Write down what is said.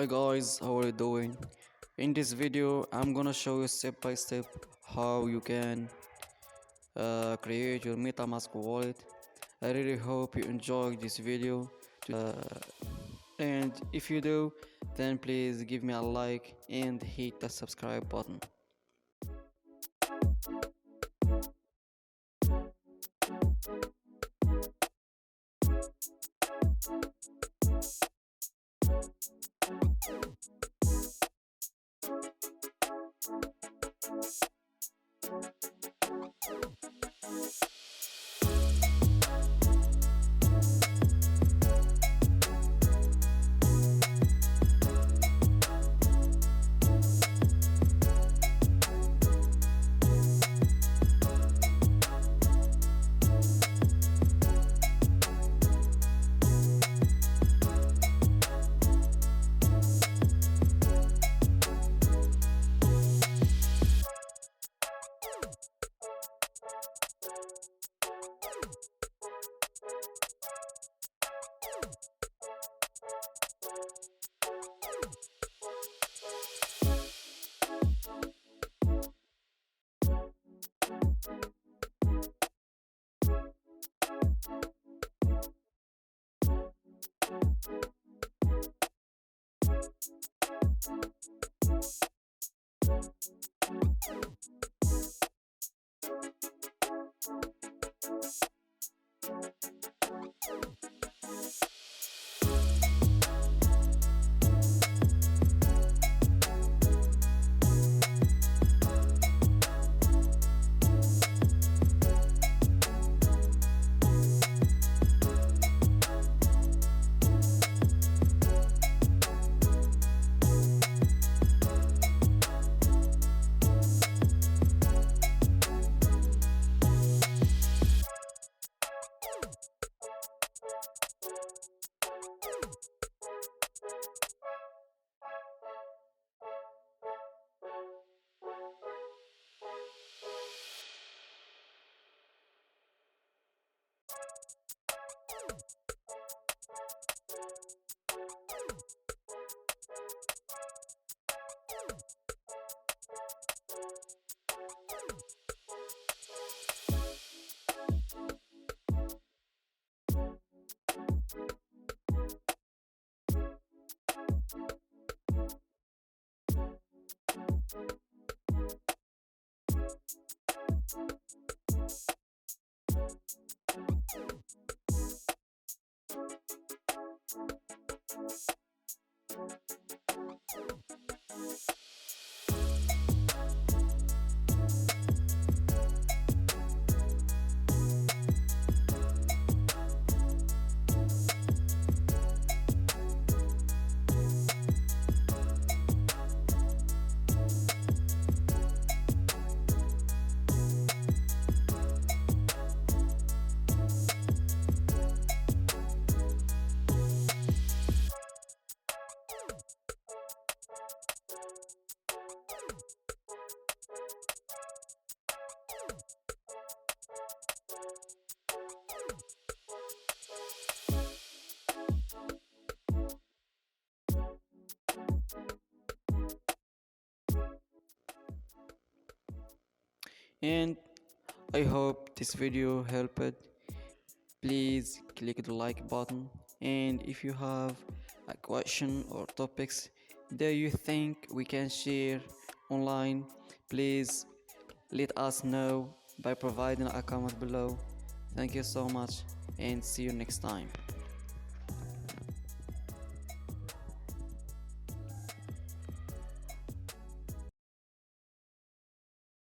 Hi guys, how are you doing? In this video, I'm gonna show you step by step how you can create your metamask wallet. I really hope you enjoyed this video, uh, and if you do, then please give me a like and hit the subscribe button. And I hope this video helped. Please click the like button, and if you have a question or topics that you think we can share online, please let us know by providing a comment below. Thank you so much, and see you next time.